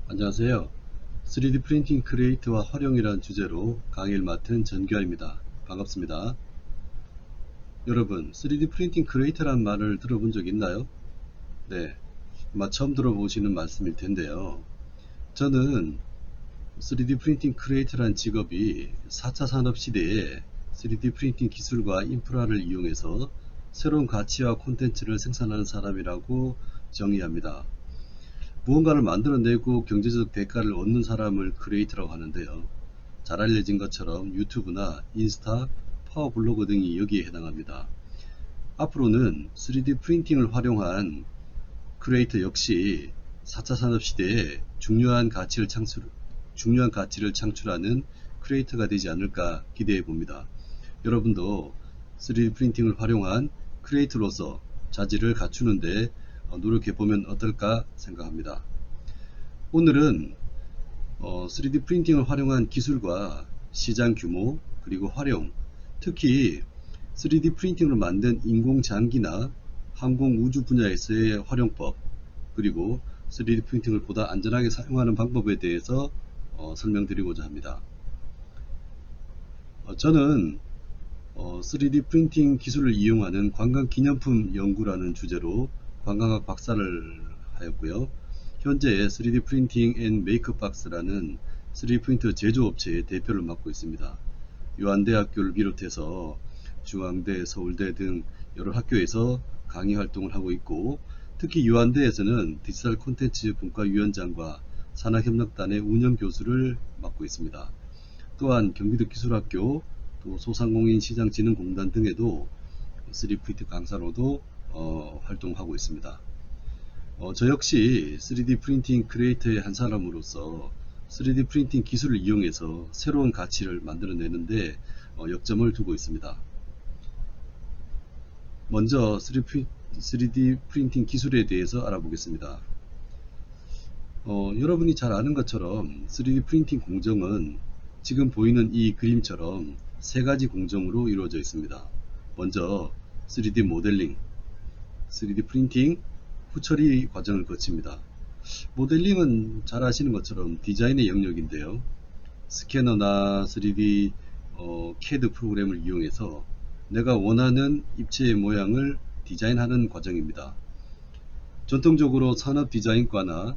안녕하세요. 3D 프린팅 크리에이트와 활용이라는 주제로 강의를 맡은 전규환입니다. 반갑습니다. 여러분, 3D 프린팅 크리에이트라는 말을 들어본 적 있나요? 네, 아마 처음 들어보시는 말씀일 텐데요. 저는 3D 프린팅 크리에이터라는 직업이 4차 산업 시대에 3D 프린팅 기술과 인프라를 이용해서 새로운 가치와 콘텐츠를 생산하는 사람이라고 정의합니다. 무언가를 만들어내고 경제적 대가를 얻는 사람을 크리에이터라고 하는데요. 잘 알려진 것처럼 유튜브나 인스타, 파워블로그 등이 여기에 해당합니다. 앞으로는 3D 프린팅을 활용한 크리에이터 역시 4차 산업 시대에 중요한 가치를 창출하는 크리에이터가 되지 않을까 기대해 봅니다. 여러분도 3D 프린팅을 활용한 크리에이터로서 자질을 갖추는데 노력해 보면 어떨까 생각합니다. 오늘은 3D 프린팅을 활용한 기술과 시장 규모 그리고 활용, 특히 3D 프린팅으로 만든 인공장기나 항공 우주 분야에서의 활용법, 그리고 3D 프린팅을 보다 안전하게 사용하는 방법에 대해서 설명드리고자 합니다. 저는 3D 프린팅 기술을 이용하는 관광기념품 연구라는 주제로 관광학 박사를 하였고요. 현재 3D 프린팅 앤 메이크박스라는 3D 프린터 제조업체의 대표를 맡고 있습니다. 유한대학교를 비롯해서 중앙대, 서울대 등 여러 학교에서 강의 활동을 하고 있고, 특히 유한대에서는 디지털 콘텐츠 분과위원장과 산학협력단의 운영교수를 맡고 있습니다. 또한 경기도 기술학교, 또 소상공인시장진흥공단 등에도 3D 프린트 강사로도 활동하고 있습니다. 저 역시 3D 프린팅 크리에이터의 한 사람으로서 3D 프린팅 기술을 이용해서 새로운 가치를 만들어내는데 역점을 두고 있습니다. 먼저 3D 프린팅 기술에 대해서 알아보겠습니다. 여러분이 잘 아는 것처럼 3D 프린팅 공정은 지금 보이는 이 그림처럼 세 가지 공정으로 이루어져 있습니다. 먼저 3D 모델링, 3D 프린팅, 후처리 과정을 거칩니다. 모델링은 잘 아시는 것처럼 디자인의 영역인데요. 스캐너나 3D CAD 프로그램을 이용해서 내가 원하는 입체의 모양을 디자인하는 과정입니다. 전통적으로 산업 디자인과나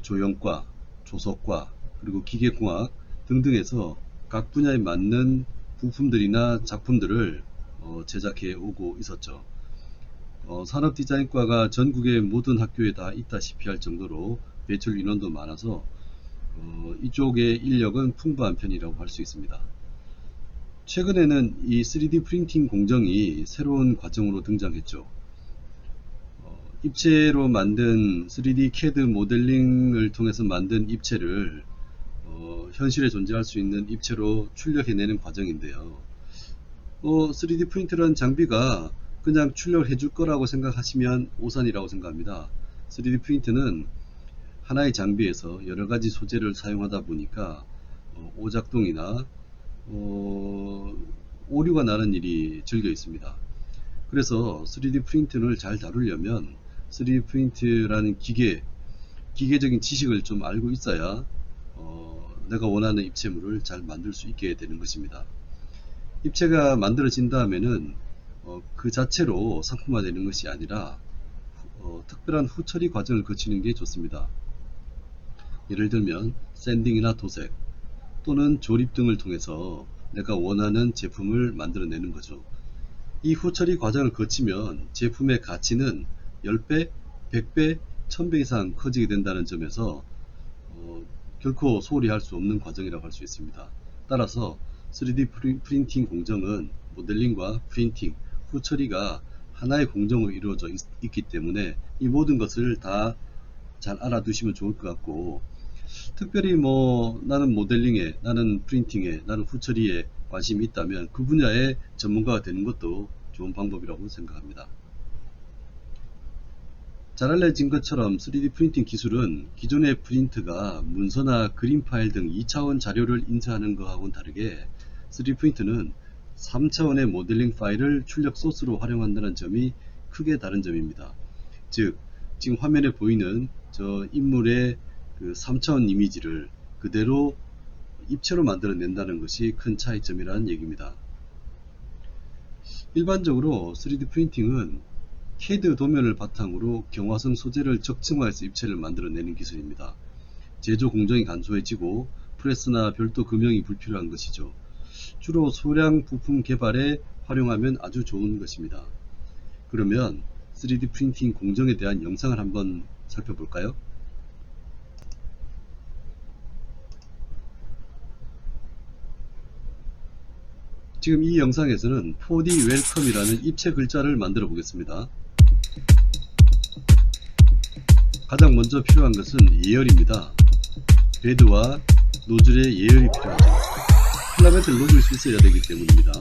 조형과, 조석과, 그리고 기계공학 등등에서 각 분야에 맞는 부품들이나 작품들을 제작해 오고 있었죠. 산업 디자인과가 전국의 모든 학교에 다 있다시피 할 정도로 배출 인원도 많아서 이쪽의 인력은 풍부한 편이라고 할 수 있습니다. 최근에는 이 3D 프린팅 공정이 새로운 과정으로 등장했죠. 입체로 만든 3D CAD 모델링을 통해서 만든 입체를 현실에 존재할 수 있는 입체로 출력해내는 과정인데요. 3D 프린터라는 장비가 그냥 출력을 해줄 거라고 생각하시면 오산이라고 생각합니다. 3D 프린터는 하나의 장비에서 여러 가지 소재를 사용하다 보니까 오작동이나 오류가 나는 일이 적려 있습니다. 그래서 3D 프린팅을 잘 다루려면 3D 프린트라는 기계적인 지식을 좀 알고 있어야 내가 원하는 입체물을 잘 만들 수 있게 되는 것입니다. 입체가 만들어진 다음에는 그 자체로 상품화되는 것이 아니라 특별한 후처리 과정을 거치는 게 좋습니다. 예를 들면 샌딩이나 도색 또는 조립 등을 통해서 내가 원하는 제품을 만들어내는 거죠. 이 후처리 과정을 거치면 제품의 가치는 10배, 100배, 1000배 이상 커지게 된다는 점에서 결코 소홀히 할 수 없는 과정이라고 할 수 있습니다. 따라서 3D 프린팅 공정은 모델링과 프린팅, 후처리가 하나의 공정으로 이루어져 있기 때문에 이 모든 것을 다 잘 알아두시면 좋을 것 같고, 특별히 나는 모델링에, 나는 프린팅에, 나는 후처리에 관심이 있다면 그 분야의 전문가가 되는 것도 좋은 방법이라고 생각합니다. 잘 알려진 것처럼 3D 프린팅 기술은 기존의 프린트가 문서나 그림 파일 등 2차원 자료를 인쇄하는 것하고는 다르게 3D 프린트는 3차원의 모델링 파일을 출력 소스로 활용한다는 점이 크게 다른 점입니다. 즉, 지금 화면에 보이는 저 인물의 그 3차원 이미지를 그대로 입체로 만들어낸다는 것이 큰 차이점이라는 얘기입니다. 일반적으로 3D 프린팅은 CAD 도면을 바탕으로 경화성 소재를 적층화해서 입체를 만들어내는 기술입니다. 제조 공정이 간소해지고 프레스나 별도 금형이 불필요한 것이죠. 주로 소량 부품 개발에 활용하면 아주 좋은 것입니다. 그러면 3D 프린팅 공정에 대한 영상을 한번 살펴볼까요? 지금 이 영상에서는 4D 웰컴이라는 입체 글자를 만들어 보겠습니다. 가장 먼저 필요한 것은 예열입니다. 베드와 노즐의 예열이 필요하죠. 필라멘트를 녹일 수 있어야 되기 때문입니다.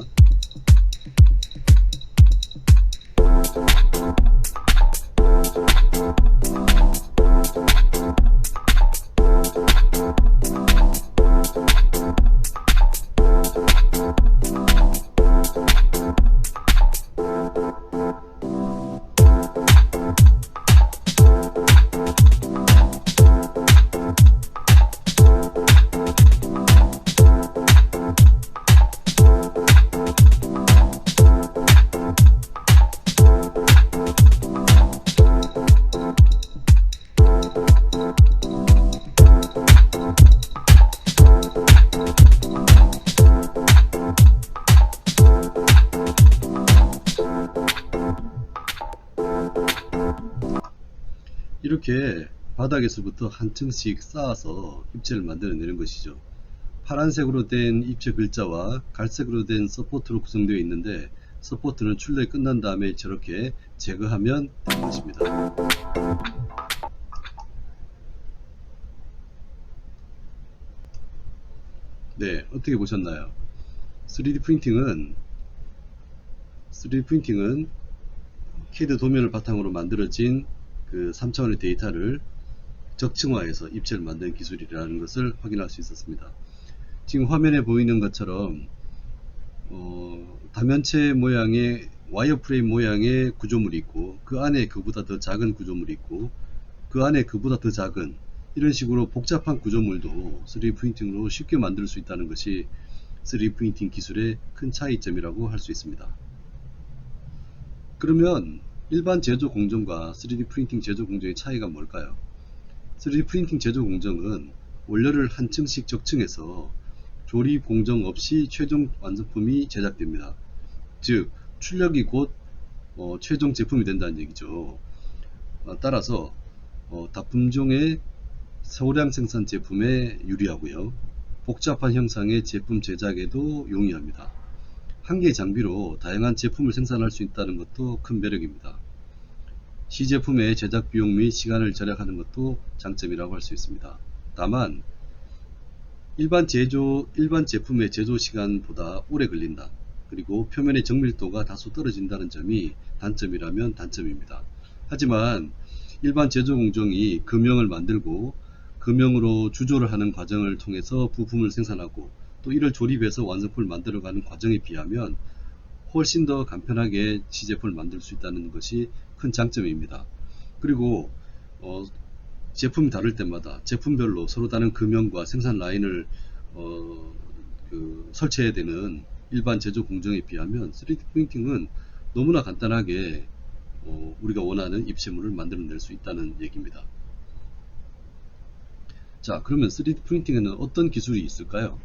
이렇게 바닥에서부터 한 층씩 쌓아서 입체를 만들어내는 것이죠. 파란색으로 된 입체 글자와 갈색으로 된 서포트로 구성되어 있는데, 서포트는 출력이 끝난 다음에 저렇게 제거하면 되는 것입니다. 네, 어떻게 보셨나요? 3D 프린팅은 CAD 도면을 바탕으로 만들어진 그 3차원의 데이터를 적층화해서 입체를 만드는 기술이라는 것을 확인할 수 있었습니다. 지금 화면에 보이는 것처럼 다면체 모양의 와이어프레임 모양의 구조물이 있고, 그 안에 그보다 더 작은 구조물이 있고, 그 안에 그보다 더 작은, 이런 식으로 복잡한 구조물도 3D 프린팅으로 쉽게 만들 수 있다는 것이 3D 프린팅 기술의 큰 차이점이라고 할 수 있습니다. 그러면 일반 제조 공정과 3D 프린팅 제조 공정의 차이가 뭘까요? 3D 프린팅 제조 공정은 원료를 한 층씩 적층해서 조립 공정 없이 최종 완성품이 제작됩니다. 즉 출력이 곧 최종 제품이 된다는 얘기죠. 따라서 다품종의 소량 생산 제품에 유리하고요, 복잡한 형상의 제품 제작에도 용이합니다. 한 개의 장비로 다양한 제품을 생산할 수 있다는 것도 큰 매력입니다. 시제품의 제작 비용 및 시간을 절약하는 것도 장점이라고 할 수 있습니다. 다만 일반 제품의 제조 시간보다 오래 걸린다, 그리고 표면의 정밀도가 다소 떨어진다는 점이 단점이라면 단점입니다. 하지만 일반 제조 공정이 금형을 만들고 금형으로 주조를 하는 과정을 통해서 부품을 생산하고 또 이를 조립해서 완성품을 만들어가는 과정에 비하면 훨씬 더 간편하게 시제품을 만들 수 있다는 것이 큰 장점입니다. 그리고 제품이 다를 때마다 제품별로 서로 다른 금형과 생산 라인을 설치해야 되는 일반 제조 공정에 비하면 3D 프린팅은 너무나 간단하게 우리가 원하는 입체물을 만들어낼 수 있다는 얘기입니다. 자, 그러면 3D 프린팅에는 어떤 기술이 있을까요?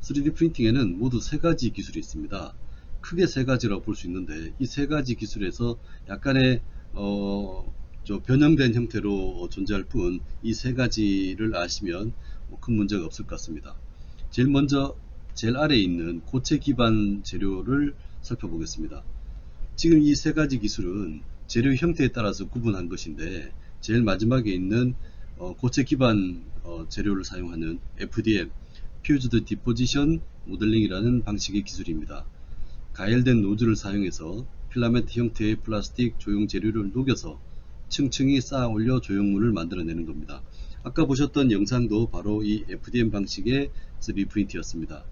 3D 프린팅에는 모두 세 가지 기술이 있습니다. 크게 세 가지라고 볼 수 있는데, 이 세 가지 기술에서 약간의 변형된 형태로 존재할 뿐, 이 세 가지를 아시면 큰 문제가 없을 것 같습니다. 제일 아래에 있는 고체 기반 재료를 살펴보겠습니다. 지금 이 세 가지 기술은 재료 형태에 따라서 구분한 것인데, 제일 마지막에 있는 고체 기반 재료를 사용하는 FDM, Fused Deposition Modeling 이라는 방식의 기술입니다. 가열된 노즐을 사용해서 필라멘트 형태의 플라스틱 조형 재료를 녹여서 층층이 쌓아 올려 조형물을 만들어내는 겁니다. 아까 보셨던 영상도 바로 이 FDM 방식의 3D 프린트였습니다.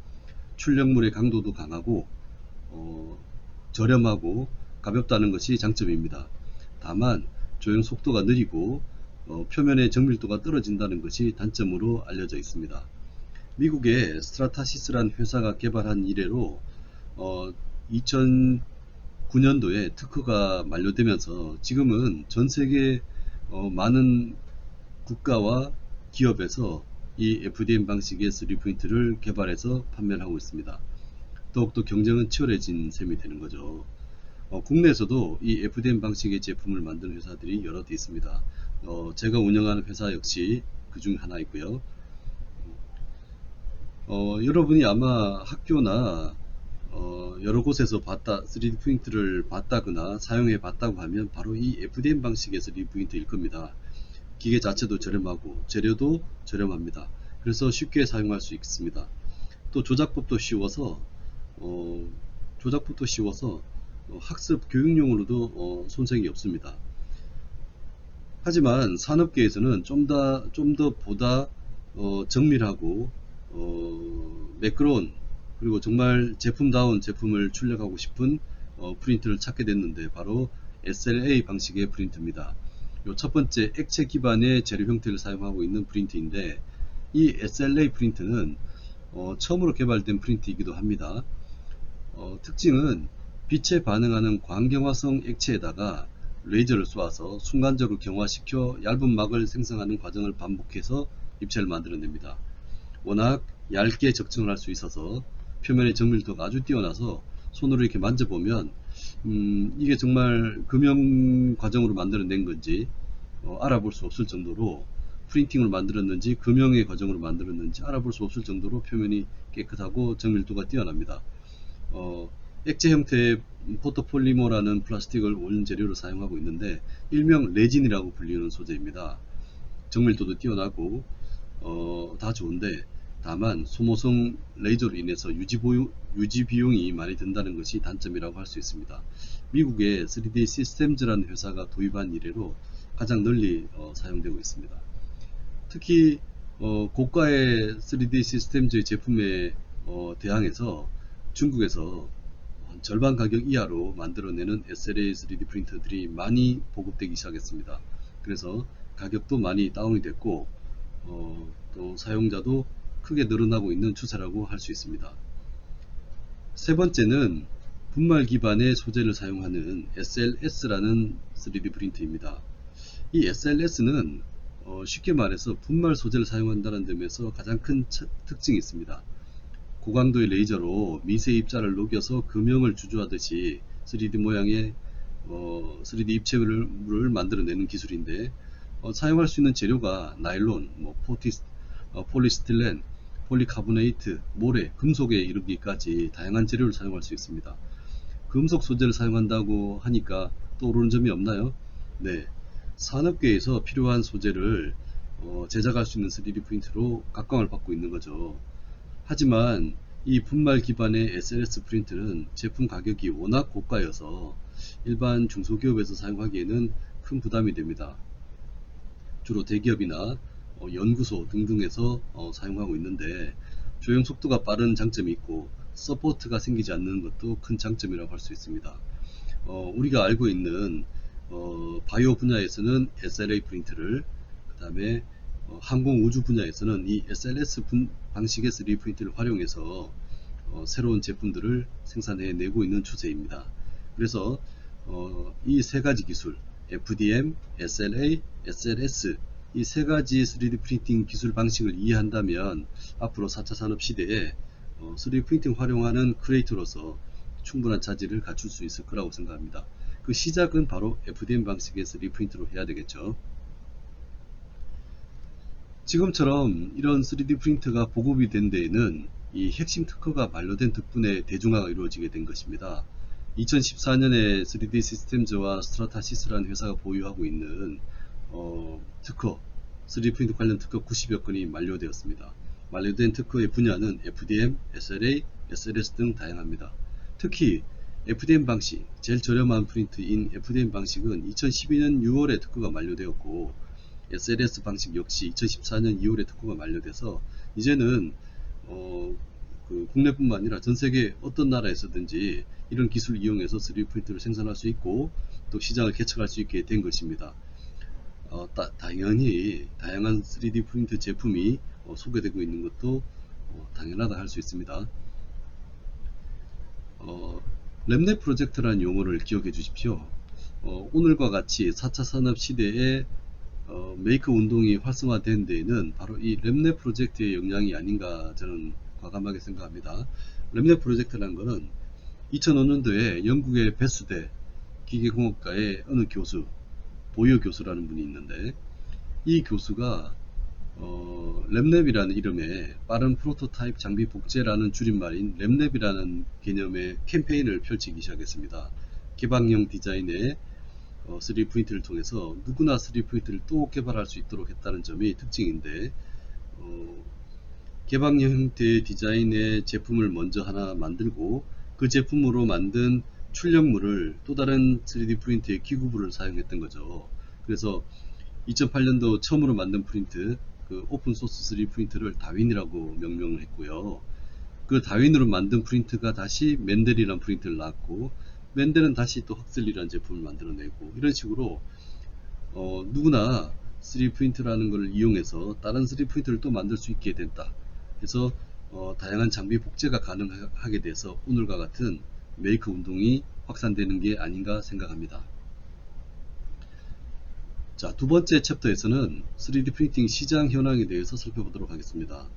출력물의 강도도 강하고 저렴하고 가볍다는 것이 장점입니다. 다만 조형 속도가 느리고 표면의 정밀도가 떨어진다는 것이 단점으로 알려져 있습니다. 미국의 스트라타시스라는 회사가 개발한 이래로 2009년도에 특허가 만료되면서 지금은 전 세계 많은 국가와 기업에서 이 FDM 방식의 3D프린트를 개발해서 판매를 하고 있습니다. 더욱더 경쟁은 치열해진 셈이 되는 거죠. 국내에서도 이 FDM 방식의 제품을 만드는 회사들이 여러 대 있습니다. 제가 운영하는 회사 역시 그 중 하나이고요. 여러분이 아마 학교나 여러 곳에서 3D 프린트를 봤다거나 사용해 봤다고 하면 바로 이 FDM 방식의 3D 프린트일 겁니다. 기계 자체도 저렴하고 재료도 저렴합니다. 그래서 쉽게 사용할 수 있습니다. 또 조작법도 쉬워서 학습 교육용으로도 손색이 없습니다. 하지만 산업계에서는 좀 더 보다 정밀하고 매끄러운 그리고 정말 제품다운 제품을 출력하고 싶은 프린트를 찾게 됐는데 바로 SLA 방식의 프린트입니다. 첫 번째 액체 기반의 재료 형태를 사용하고 있는 프린트인데 이 SLA 프린트는 처음으로 개발된 프린트이기도 합니다. 특징은 빛에 반응하는 광경화성 액체에다가 레이저를 쏘아서 순간적으로 경화시켜 얇은 막을 생성하는 과정을 반복해서 입체를 만들어냅니다. 워낙 얇게 적정을 할 수 있어서 표면의 정밀도가 아주 뛰어나서 손으로 이렇게 만져보면 이게 정말 금형 과정으로 만들어낸 건지 알아볼 수 없을 정도로 프린팅으로 만들었는지 금형의 과정으로 만들었는지 알아볼 수 없을 정도로 표면이 깨끗하고 정밀도가 뛰어납니다. 액체 형태의 포토폴리머라는 플라스틱을 원재료로 사용하고 있는데 일명 레진이라고 불리는 소재입니다. 정밀도도 뛰어나고 다 좋은데 다만 소모성 레이저로 인해서 유지 비용이 많이 든다는 것이 단점이라고 할 수 있습니다. 미국의 3D 시스템즈라는 회사가 도입한 이래로 가장 널리 사용되고 있습니다. 특히 고가의 3D 시스템즈의 제품에 대항해서 중국에서 절반 가격 이하로 만들어내는 SLA 3D 프린터들이 많이 보급되기 시작했습니다. 그래서 가격도 많이 다운이 됐고 또 사용자도 크게 늘어나고 있는 추세라고 할 수 있습니다. 세 번째는 분말 기반의 소재를 사용하는 SLS라는 3D 프린터입니다. 이 SLS는 쉽게 말해서 분말 소재를 사용한다는 점에서 가장 큰 특징이 있습니다. 고강도의 레이저로 미세 입자를 녹여서 금형을 주조하듯이 3D 모양의 3D 입체물을 만들어내는 기술인데 사용할 수 있는 재료가 나일론, 폴리스틸렌, 폴리카보네이트, 모래, 금속에 이르기까지 다양한 재료를 사용할 수 있습니다. 금속 소재를 사용한다고 하니까 떠오르는 점이 없나요? 네, 산업계에서 필요한 소재를 제작할 수 있는 3D 프린트로 각광을 받고 있는 거죠. 하지만 이 분말 기반의 SLS 프린트는 제품 가격이 워낙 고가여서 일반 중소기업에서 사용하기에는 큰 부담이 됩니다. 주로 대기업이나 연구소 등등에서 사용하고 있는데 조형 속도가 빠른 장점이 있고 서포트가 생기지 않는 것도 큰 장점이라고 할 수 있습니다. 우리가 알고 있는 바이오 분야에서는 SLA 프린트를, 그 다음에 항공 우주 분야에서는 이 SLS 방식의 3D 프린트를 활용해서 새로운 제품들을 생산해내고 있는 추세입니다. 그래서 이 세 가지 기술 FDM, SLA, SLS 이 세 가지 3D 프린팅 기술 방식을 이해한다면 앞으로 4차 산업 시대에 3D 프린팅 활용하는 크리에이터로서 충분한 자질을 갖출 수 있을 거라고 생각합니다. 그 시작은 바로 FDM 방식의 3D 프린트로 해야 되겠죠. 지금처럼 이런 3D 프린터가 보급이 된 데에는 이 핵심 특허가 만료된 덕분에 대중화가 이루어지게 된 것입니다. 2014년에 3D 시스템즈와 스트라타시스라는 회사가 보유하고 있는 특허, 3D 프린터 관련 특허 90여 건이 만료되었습니다. 만료된 특허의 분야는 FDM, SLA, SLS 등 다양합니다. 특히 FDM 방식, 제일 저렴한 프린트인 FDM 방식은 2012년 6월에 특허가 만료되었고 SLS 방식 역시 2014년 2월에 특허가 만료돼서 이제는 국내뿐만 아니라 전세계 어떤 나라에서든지 이런 기술을 이용해서 3D 프린트를 생산할 수 있고 또 시장을 개척할 수 있게 된 것입니다. 당연히 다양한 3D 프린트 제품이 소개되고 있는 것도 당연하다 할 수 있습니다. 랩넷 프로젝트라는 용어를 기억해 주십시오. 오늘과 같이 4차 산업 시대에 메이커 운동이 활성화된 데에는 바로 이 랩넷 프로젝트의 영향이 아닌가 저는 과감하게 생각합니다. 랩넷 프로젝트라는 것은 2005년도에 영국의 베스대 기계공학과의 어느 교수, 보이어 교수라는 분이 있는데, 이 교수가 랩랩이라는 이름의 빠른 프로토타입 장비 복제라는 줄임말인 랩랩이라는 개념의 캠페인을 펼치기 시작했습니다. 개방형 디자인의 3D 프린트를 통해서 누구나 3D 프린트를 또 개발할 수 있도록 했다는 점이 특징인데, 개방형 형태의 디자인의 제품을 먼저 하나 만들고 그 제품으로 만든 출력물을 또 다른 3D 프린트의 기구부를 사용했던 거죠. 그래서 2008년도 처음으로 만든 프린트, 그 오픈소스 3D 프린트를 다윈이라고 명명을 했고요. 그 다윈으로 만든 프린트가 다시 맨델이라는 프린트를 낳았고, 맨델은 다시 또 헉슬리라는 제품을 만들어내고, 이런 식으로 누구나 3D 프린트라는 것을 이용해서 다른 3D 프린트를 또 만들 수 있게 됐다. 그래서 다양한 장비 복제가 가능하게 돼서 오늘과 같은 메이커 운동이 확산되는 게 아닌가 생각합니다. 자, 두 번째 챕터에서는 3D 프린팅 시장 현황에 대해서 살펴보도록 하겠습니다.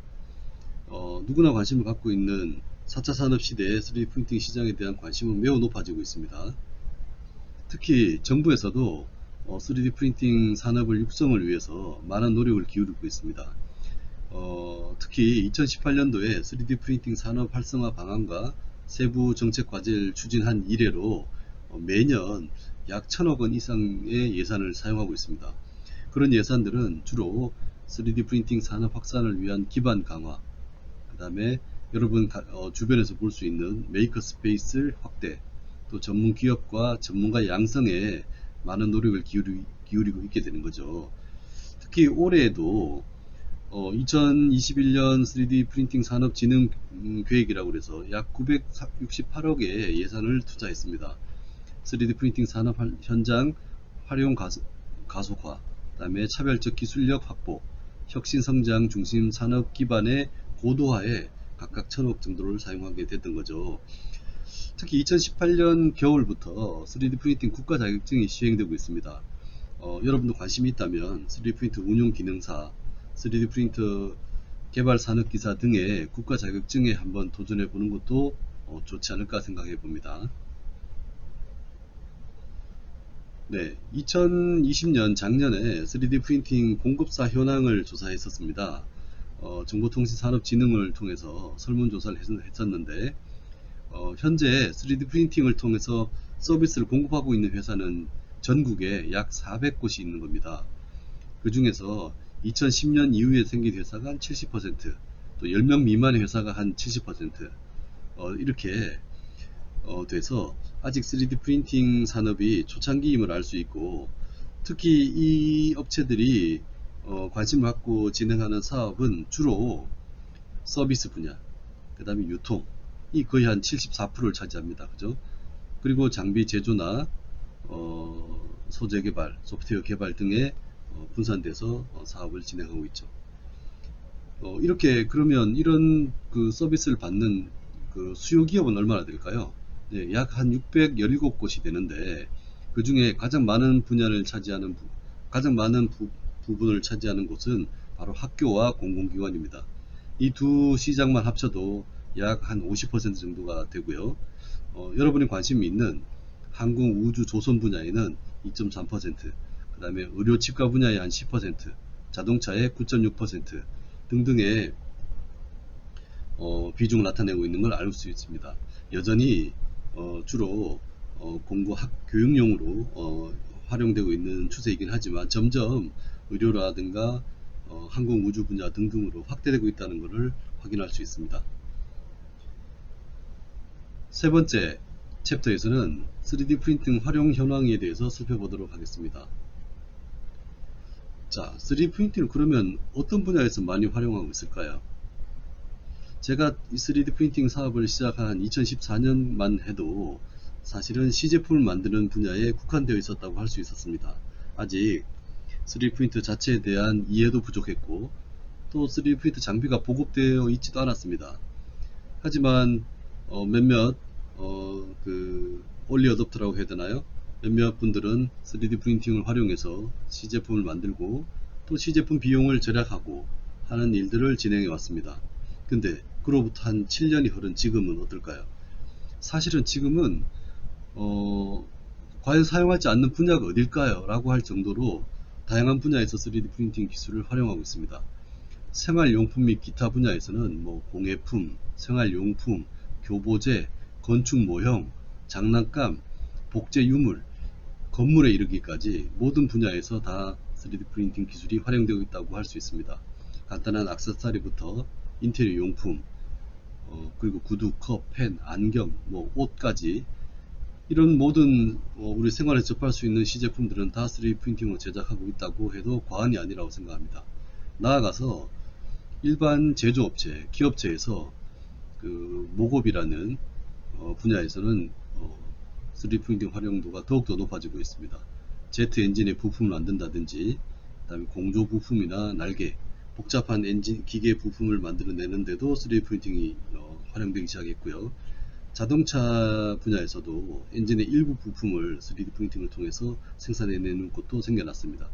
누구나 관심을 갖고 있는 4차 산업 시대의 3D 프린팅 시장에 대한 관심은 매우 높아지고 있습니다. 특히 정부에서도 3D 프린팅 산업을 육성을 위해서 많은 노력을 기울이고 있습니다. 특히 2018년도에 3D 프린팅 산업 활성화 방안과 세부 정책 과제를 추진한 이래로 매년 약 1000억 원 이상의 예산을 사용하고 있습니다. 그런 예산들은 주로 3D 프린팅 산업 확산을 위한 기반 강화, 그 다음에 여러분 주변에서 볼 수 있는 메이커 스페이스 확대, 또 전문 기업과 전문가 양성에 많은 노력을 기울이고 있게 되는 거죠. 특히 올해에도 2021년 3D 프린팅 산업 진흥 계획이라고 해서 약 968억의 예산을 투자했습니다. 3D 프린팅 산업 현장 활용 가속화, 그 다음에 차별적 기술력 확보, 혁신 성장 중심 산업 기반의 고도화에 각각 1000억 정도를 사용하게 됐던 거죠. 특히 2018년 겨울부터 3D 프린팅 국가 자격증이 시행되고 있습니다. 여러분도 관심이 있다면 3D 프린터 운용 기능사, 3D 프린터 개발 산업기사 등의 국가 자격증에 한번 도전해 보는 것도 좋지 않을까 생각해 봅니다. 네, 2020년 작년에 3D 프린팅 공급사 현황을 조사했었습니다. 정보통신산업진흥을 통해서 설문조사를 했었는데, 현재 3D 프린팅을 통해서 서비스를 공급하고 있는 회사는 전국에 약 400곳이 있는 겁니다. 그 중에서 2010년 이후에 생긴 회사가 한 70%, 또 10명 미만의 회사가 한 70%, 이렇게 돼서 아직 3D 프린팅 산업이 초창기임을 알 수 있고, 특히 이 업체들이 관심을 갖고 진행하는 사업은 주로 서비스 분야, 그 다음에 유통, 이 거의 한 74%를 차지합니다. 그죠? 그리고 장비 제조나 소재 개발, 소프트웨어 개발 등에 분산돼서 사업을 진행하고 있죠. 이렇게 그러면 이런 그 서비스를 받는 그 수요 기업은 얼마나 될까요? 네, 약 한 617곳이 되는데, 그 중에 가장 많은 분야를 차지하는 가장 많은 부분을 차지하는 곳은 바로 학교와 공공기관입니다. 이 두 시장만 합쳐도 약 한 50% 정도가 되고요. 여러분이 관심이 있는 항공, 우주, 조선 분야에는 2.3%, 그 다음에 의료, 치과 분야에 한 10%, 자동차의 9.6% 등등의 비중을 나타내고 있는 걸 알 수 있습니다. 여전히 주로 교육용으로 활용되고 있는 추세이긴 하지만 점점 의료라든가 항공, 우주 분야 등등으로 확대되고 있다는 것을 확인할 수 있습니다. 세 번째 챕터에서는 3D 프린팅 활용 현황에 대해서 살펴보도록 하겠습니다. 자, 3D 프린팅을 그러면 어떤 분야에서 많이 활용하고 있을까요? 제가 이 3D 프린팅 사업을 시작한 2014년만 해도 사실은 시제품을 만드는 분야에 국한되어 있었다고 할 수 있었습니다. 아직 3D 프린터 자체에 대한 이해도 부족했고 또 3D 프린터 장비가 보급되어 있지도 않았습니다. 하지만 몇몇 올리 어댑터라고 해야 되나요? 몇몇 분들은 3D 프린팅을 활용해서 시제품을 만들고 또 시제품 비용을 절약하고 하는 일들을 진행해 왔습니다. 근데 그로부터 한 7년이 흐른 지금은 어떨까요? 사실은 지금은 과연 사용하지 않는 분야가 어딜까요? 라고 할 정도로 다양한 분야에서 3D 프린팅 기술을 활용하고 있습니다. 생활용품 및 기타 분야에서는 공예품, 생활용품, 교보제, 건축모형, 장난감, 복제 유물, 건물에 이르기까지 모든 분야에서 다 3D 프린팅 기술이 활용되고 있다고 할 수 있습니다. 간단한 액세서리부터 인테리어 용품, 그리고 구두, 컵, 펜, 안경, 옷까지 이런 모든 우리 생활에서 접할 수 있는 시제품들은 다 3D 프린팅으로 제작하고 있다고 해도 과언이 아니라고 생각합니다. 나아가서 일반 제조업체, 기업체에서 모급이라는 분야에서는 3D 프린팅 활용도가 더욱더 높아지고 있습니다. 제트 엔진의 부품을 만든다든지, 그다음에 공조 부품이나 날개, 복잡한 엔진 기계 부품을 만들어내는데도 3D 프린팅이 활용되기 시작했고요. 자동차 분야에서도 엔진의 일부 부품을 3D 프린팅을 통해서 생산해내는 곳도 생겨났습니다.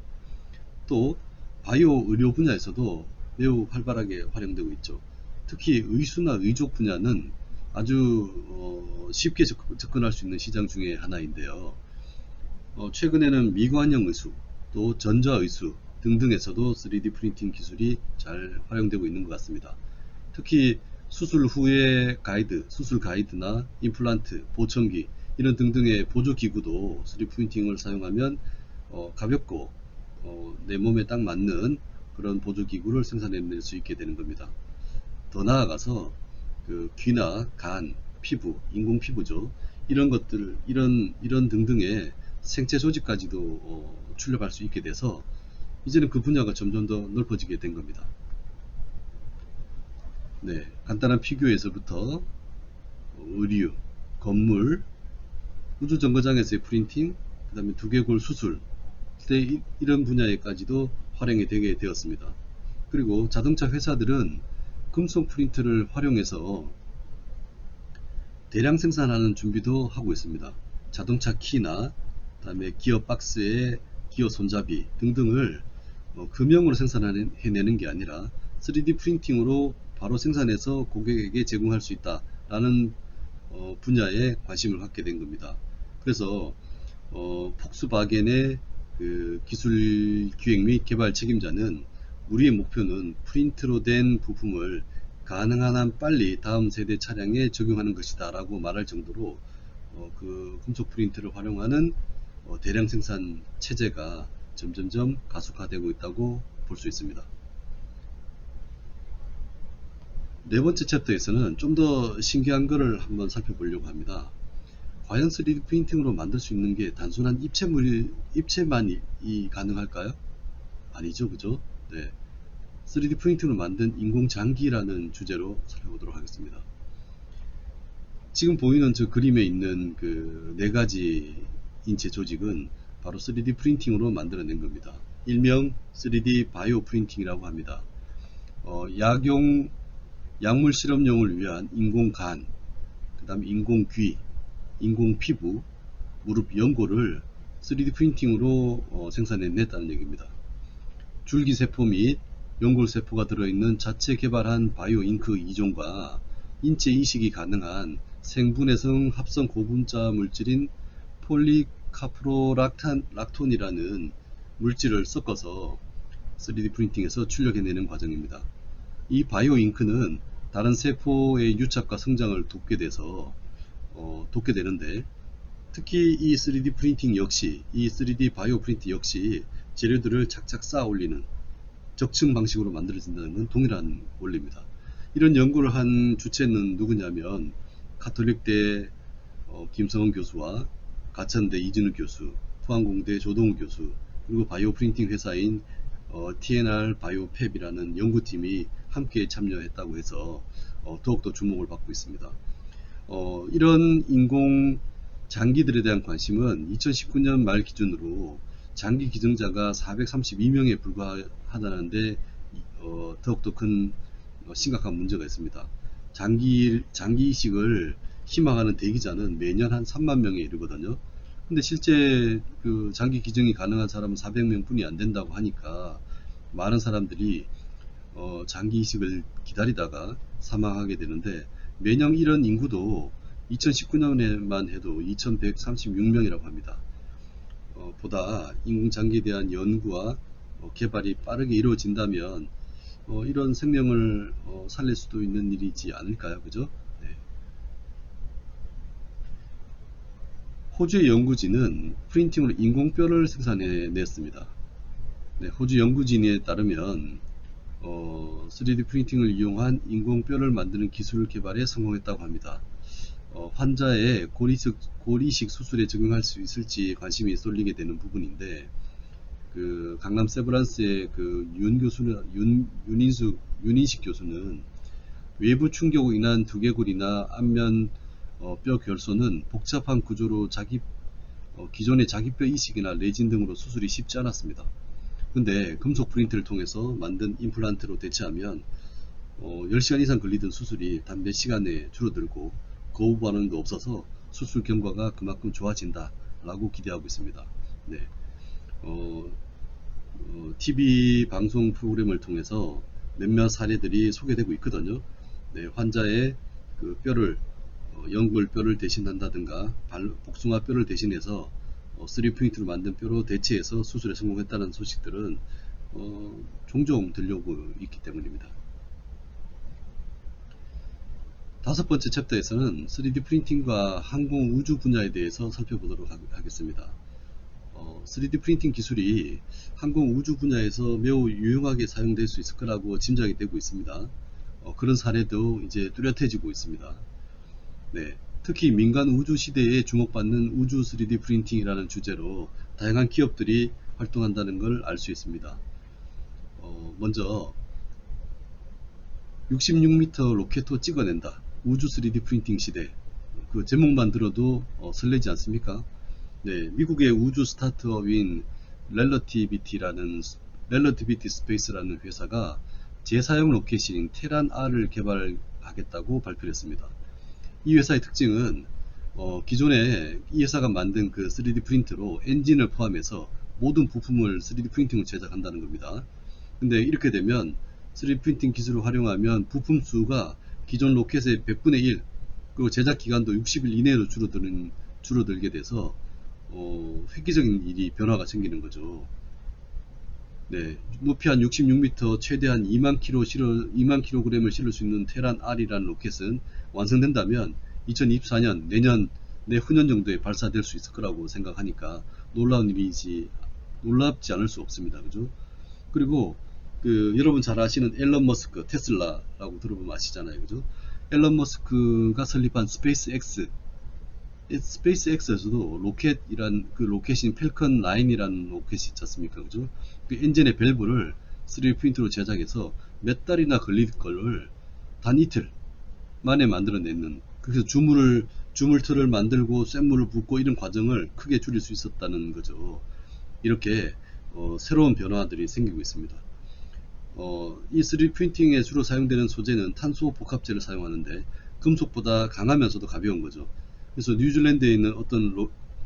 또 바이오 의료 분야에서도 매우 활발하게 활용되고 있죠. 특히 의수나 의족 분야는 아주 쉽게 접근할 수 있는 시장 중에 하나인데요. 최근에는 미관형 의수, 또 전자 의수 등등에서도 3D 프린팅 기술이 잘 활용되고 있는 것 같습니다. 특히 수술 후의 가이드, 수술 가이드나 임플란트, 보청기 이런 등등의 보조기구도 3D 프린팅을 사용하면 가볍고 내 몸에 딱 맞는 그런 보조기구를 생산해낼 수 있게 되는 겁니다. 더 나아가서 귀나 간, 피부, 인공 피부죠. 이런 것들, 이런 등등의 생체 조직까지도 출력할 수 있게 돼서 이제는 그 분야가 점점 더 넓어지게 된 겁니다. 네, 간단한 피규어에서부터 의류, 건물, 우주정거장에서의 프린팅, 그 다음에 두개골 수술, 이런 분야에까지도 활용이 되게 되었습니다. 그리고 자동차 회사들은 금속 프린트를 활용해서 대량 생산하는 준비도 하고 있습니다. 자동차 키나 그다음에 기어 박스의 기어 손잡이 등등을 금형으로 생산해내는 게 아니라 3D 프린팅으로 바로 생산해서 고객에게 제공할 수 있다라는 분야에 관심을 갖게 된 겁니다. 그래서 폭스바겐의 기술 기획 및 개발 책임자는 우리의 목표는 프린트로 된 부품을 가능한 한 빨리 다음 세대 차량에 적용하는 것이다 라고 말할 정도로 금속 프린트를 활용하는 대량 생산 체제가 점점점 가속화되고 있다고 볼 수 있습니다. 네 번째 챕터에서는 좀 더 신기한 것을 한번 살펴보려고 합니다. 과연 3D 프린팅으로 만들 수 있는 게 단순한 입체만이 가능할까요? 아니죠, 그죠? 네. 3D 프린팅으로 만든 인공장기라는 주제로 살펴보도록 하겠습니다. 지금 보이는 저 그림에 있는 그 네 가지 인체 조직은 바로 3D 프린팅으로 만들어낸 겁니다. 일명 3D 바이오 프린팅이라고 합니다. 약물 실험용을 위한 인공간, 그 다음에 인공귀, 인공피부, 무릎 연골을 3D 프린팅으로 생산해냈다는 얘기입니다. 줄기세포 및 연골세포가 들어있는 자체 개발한 바이오 잉크 2종과 인체 이식이 가능한 생분해성 합성 고분자 물질인 폴리카프로락톤이라는 물질을 섞어서 3D 프린팅에서 출력해내는 과정입니다. 이 바이오 잉크는 다른 세포의 유착과 성장을 돕게 되는데, 특히 이 3D 프린팅 역시, 이 3D 바이오 프린팅 역시 재료들을 착착 쌓아 올리는 적층 방식으로 만들어진다는 건 동일한 원리입니다. 이런 연구를 한 주체는 누구냐면 가톨릭대 김성원 교수와 가천대 이진우 교수, 포항공대 조동우 교수, 그리고 바이오 프린팅 회사인 TNR 바이오팹이라는 연구팀이 함께 참여했다고 해서 더욱더 주목을 받고 있습니다. 이런 인공 장기들에 대한 관심은 2019년 말 기준으로 장기 기증자가 432명에 불과하다는데 더욱더 큰 심각한 문제가 있습니다. 장기 이식을 희망하는 대기자는 매년 한 3만 명에 이르거든요. 근데 실제 그 장기 기증이 가능한 사람은 400명 뿐이 안 된다고 하니까 많은 사람들이 장기 이식을 기다리다가 사망하게 되는데, 매년 이런 인구도 2019년에만 해도 2136명이라고 합니다. 보다 인공장기에 대한 연구와 개발이 빠르게 이루어진다면 이런 생명을 살릴 수도 있는 일이지 않을까요? 그죠? 네. 호주의 연구진은 프린팅으로 인공뼈를 생산해냈습니다. 네, 호주 연구진에 따르면 3D 프린팅을 이용한 인공뼈를 만드는 기술을 개발에 성공했다고 합니다. 환자의 고리식 수술에 적용할 수 있을지 관심이 쏠리게 되는 부분인데, 그 강남 세브란스의 그 윤인식 교수는 외부 충격으로 인한 두개골이나 안면 뼈 결손은 복잡한 구조로 기존의 자기뼈 이식이나 레진 등으로 수술이 쉽지 않았습니다. 근데 금속 프린트를 통해서 만든 임플란트로 대체하면 10시간 이상 걸리던 수술이 단 몇 시간에 줄어들고 거부 반응도 없어서 수술 경과가 그만큼 좋아진다 라고 기대하고 있습니다. 네. TV 방송 프로그램을 통해서 몇몇 사례들이 소개되고 있거든요. 네, 환자의 그 뼈를 연골 뼈를 대신한다든가 복숭아 뼈를 대신해서 3D 프린트로 만든 뼈로 대체해서 수술에 성공했다는 소식들은 종종 들려오고 있기 때문입니다. 다섯 번째 챕터에서는 3D 프린팅과 항공 우주 분야에 대해서 살펴보도록 하겠습니다. 3D 프린팅 기술이 항공 우주 분야에서 매우 유용하게 사용될 수 있을 거라고 짐작이 되고 있습니다. 그런 사례도 이제 뚜렷해지고 있습니다. 네, 특히 민간 우주 시대에 주목받는 우주 3D 프린팅이라는 주제로 다양한 기업들이 활동한다는 걸 알 수 있습니다. 먼저 66m 로켓도 찍어낸다. 우주 3D 프린팅 시대. 그 제목만 들어도 설레지 않습니까? 네, 미국의 우주 스타트업인 렐러티비티 스페이스라는 회사가 재사용 로켓인 테란 R을 개발하겠다고 발표했습니다. 이 회사의 특징은 기존에 이 회사가 만든 그 3D 프린트로 엔진을 포함해서 모든 부품을 3D 프린팅으로 제작한다는 겁니다. 근데 이렇게 되면 3D 프린팅 기술을 활용하면 부품 수가 기존 로켓의 100분의 1, 그리고 제작 기간도 60일 이내로 줄어들게 돼서 획기적인 변화가 생기는 거죠. 네, 높이 한 66m, 최대한 2만 kg을 실을 수 있는 테란 R이라는 로켓은 완성된다면 2024년, 내후년 정도에 발사될 수 있을 거라고 생각하니까 놀랍지 않을 수 없습니다. 그죠? 그리고 여러분 잘 아시는 앨런 머스크, 테슬라라고 들어보면 아시잖아요. 그죠? 앨런 머스크가 설립한 스페이스X에서도 로켓인 펠컨 9이라는 로켓이 있지 않습니까? 그죠? 그 엔진의 밸브를 3D 프린트로 제작해서 몇 달이나 걸릴 걸 단 이틀 만에 만들어내는, 그래서 주물틀을 만들고 쇳물을 붓고 이런 과정을 크게 줄일 수 있었다는 거죠. 이렇게 새로운 변화들이 생기고 있습니다. 이 3D 프린팅에 주로 사용되는 소재는 탄소 복합재를 사용하는데 금속보다 강하면서도 가벼운 거죠. 그래서 뉴질랜드에 있는 어떤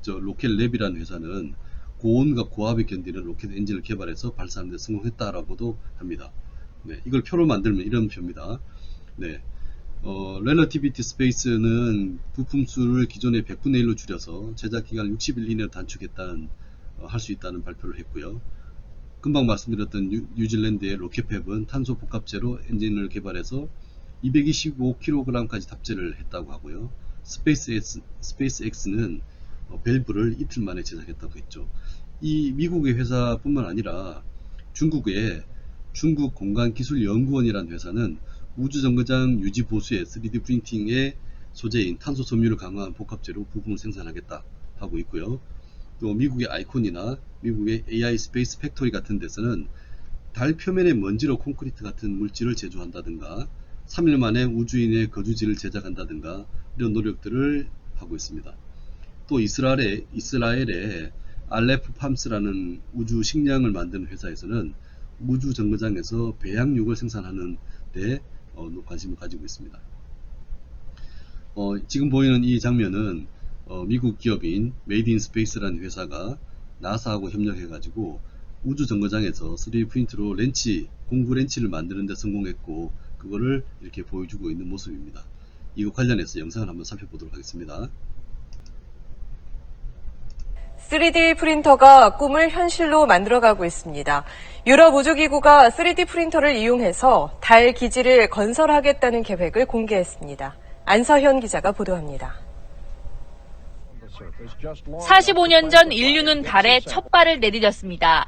로켓랩이라는 회사는 고온과 고압에 견디는 로켓 엔진을 개발해서 발사하는 데 성공했다라고도 합니다. 네, 이걸 표로 만들면 이런 표입니다. 네, 렐러티비티 스페이스는 부품 수를 기존의 100분의 1로 줄여서 제작 기간을 60일 이내로 할 수 있다는 발표를 했고요. 금방 말씀드렸던 뉴질랜드의 로켓팹은 탄소 복합재로 엔진을 개발해서 225kg까지 탑재를 했다고 하고요. 스페이스X는 밸브를 이틀 만에 제작했다고 했죠. 이 미국의 회사뿐만 아니라 중국 공간기술연구원이라는 회사는 우주정거장 유지 보수의 3D 프린팅의 소재인 탄소 섬유를 강화한 복합재로 부품을 생산하겠다 하고 있고요. 또 미국의 아이콘이나 미국의 AI 스페이스 팩토리 같은 데서는 달 표면의 먼지로 콘크리트 같은 물질을 제조한다든가 3일 만에 우주인의 거주지를 제작한다든가 이런 노력들을 하고 있습니다. 또 이스라엘의 알레프 팜스라는 우주 식량을 만드는 회사에서는 우주 정거장에서 배양육을 생산하는 데 관심을 가지고 있습니다. 지금 보이는 이 장면은 미국 기업인 메이드 인 스페이스라는 회사가 나사하고 협력해 가지고 우주 정거장에서 3D 프린트로 공구 렌치를 만드는 데 성공했고, 그거를 이렇게 보여주고 있는 모습입니다. 이거 관련해서 영상을 한번 살펴보도록 하겠습니다. 3D 프린터가 꿈을 현실로 만들어가고 있습니다. 유럽 우주기구가 3D 프린터를 이용해서 달 기지를 건설하겠다는 계획을 공개했습니다. 안서현 기자가 보도합니다. 45년 전 인류는 달에 첫 발을 내디뎠습니다.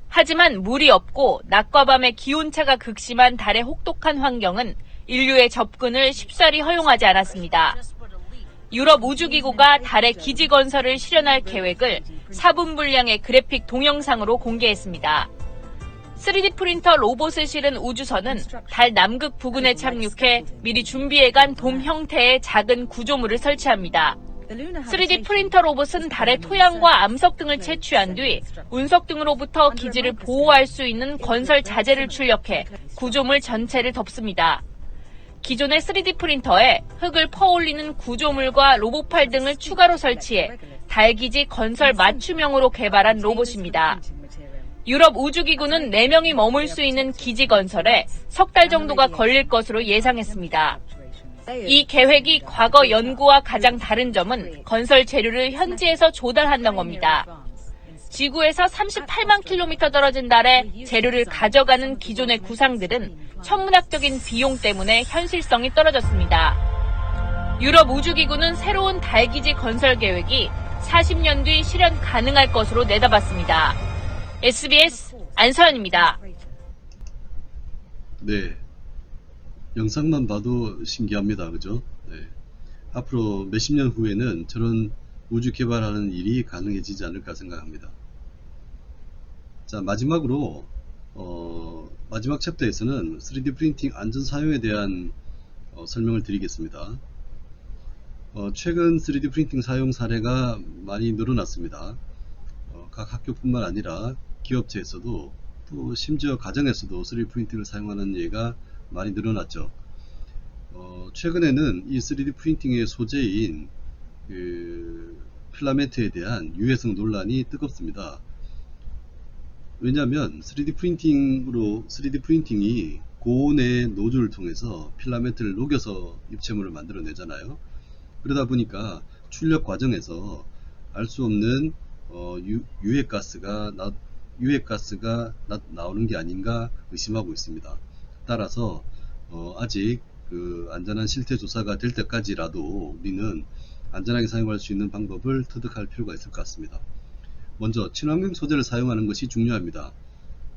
하지만 물이 없고 낮과 밤의 기온차가 극심한 달의 혹독한 환경은 인류의 접근을 쉽사리 허용하지 않았습니다. 유럽 우주기구가 달의 기지 건설을 실현할 계획을 4분 분량의 그래픽 동영상으로 공개했습니다. 3D 프린터 로봇을 실은 우주선은 달 남극 부근에 착륙해 미리 준비해간 돔 형태의 작은 구조물을 설치합니다. 3D 프린터 로봇은 달의 토양과 암석 등을 채취한 뒤 운석 등으로부터 기지를 보호할 수 있는 건설 자재를 출력해 구조물 전체를 덮습니다. 기존의 3D 프린터에 흙을 퍼올리는 구조물과 로봇팔 등을 추가로 설치해 달기지 건설 맞춤형으로 개발한 로봇입니다. 유럽 우주기구는 4명이 머물 수 있는 기지 건설에 석 달 정도가 걸릴 것으로 예상했습니다. 이 계획이 과거 연구와 가장 다른 점은 건설 재료를 현지에서 조달한다는 겁니다. 지구에서 38만 킬로미터 떨어진 달에 재료를 가져가는 기존의 구상들은 천문학적인 비용 때문에 현실성이 떨어졌습니다. 유럽 우주기구는 새로운 달기지 건설 계획이 40년 뒤 실현 가능할 것으로 내다봤습니다. SBS 안서연입니다. 네, 영상만 봐도 신기합니다. 그죠? 네. 앞으로 몇십 년 후에는 저런 우주 개발하는 일이 가능해지지 않을까 생각합니다. 자, 마지막으로 마지막 챕터에서는 3D 프린팅 안전 사용에 대한 설명을 드리겠습니다. 최근 3D 프린팅 사용 사례가 많이 늘어났습니다. 각 학교뿐만 아니라 기업체에서도 또 심지어 가정에서도 3D 프린팅을 사용하는 예가 많이 늘어났죠. 최근에는 이 3D 프린팅의 소재인 필라멘트에 대한 유해성 논란이 뜨겁습니다. 왜냐하면 3D 프린팅이 고온의 노즐을 통해서 필라멘트를 녹여서 입체물을 만들어내잖아요. 그러다 보니까 출력 과정에서 알 수 없는 유해가스가 나오는 게 아닌가 의심하고 있습니다. 따라서 아직 안전한 실태 조사가 될 때까지라도 우리는 안전하게 사용할 수 있는 방법을 터득할 필요가 있을 것 같습니다. 먼저 친환경 소재를 사용하는 것이 중요합니다.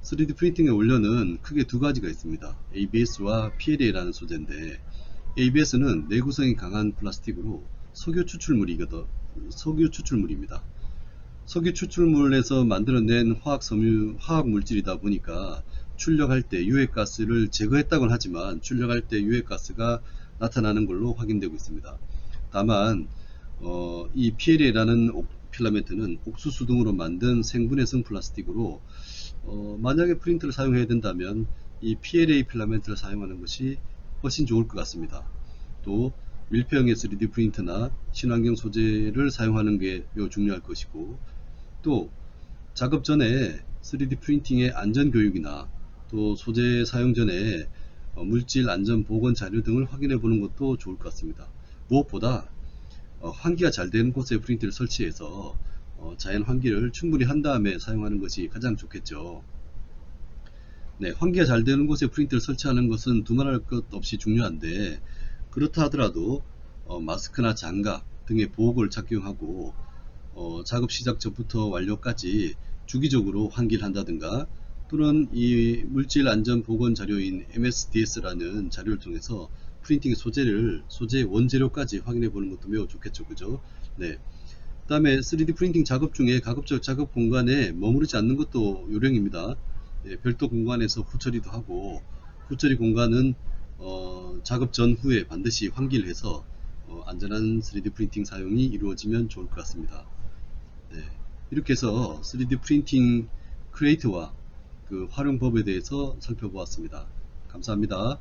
3D 프린팅의 원료는 크게 두 가지가 있습니다. ABS와 PLA라는 소재인데, ABS는 내구성이 강한 플라스틱으로 석유 추출물입니다. 석유 추출물에서 만들어낸 화학 물질이다 보니까 출력할 때 유해가스를 제거했다고는 하지만 출력할 때 유해가스가 나타나는 걸로 확인되고 있습니다. 다만 이 PLA라는 필라멘트는 옥수수 등으로 만든 생분해성 플라스틱으로 만약에 프린터를 사용해야 된다면 이 PLA 필라멘트를 사용하는 것이 훨씬 좋을 것 같습니다. 또 밀폐형의 3D 프린터나 친환경 소재를 사용하는 게 매우 중요할 것이고, 또 작업 전에 3D 프린팅의 안전 교육이나 또 소재 사용 전에 물질 안전 보건 자료 등을 확인해 보는 것도 좋을 것 같습니다. 무엇보다 환기가 잘 되는 곳에 프린터를 설치해서 자연 환기를 충분히 한 다음에 사용하는 것이 가장 좋겠죠. 네, 환기가 잘 되는 곳에 프린터를 설치하는 것은 두말할 것 없이 중요한데, 그렇다 하더라도 마스크나 장갑 등의 보호구를 착용하고 작업 시작 전부터 완료까지 주기적으로 환기를 한다든가, 또는 이 물질 안전 보건 자료인 MSDS라는 자료를 통해서 프린팅 소재의 원재료까지 확인해 보는 것도 매우 좋겠죠. 그죠? 네. 그 다음에 3D 프린팅 작업 중에 가급적 작업 공간에 머무르지 않는 것도 요령입니다. 별도 공간에서 후처리도 하고, 후처리 공간은 작업 전후에 반드시 환기를 해서 안전한 3D 프린팅 사용이 이루어지면 좋을 것 같습니다. 네, 이렇게 해서 3D 프린팅 크리에이터와 그 활용법에 대해서 살펴보았습니다. 감사합니다.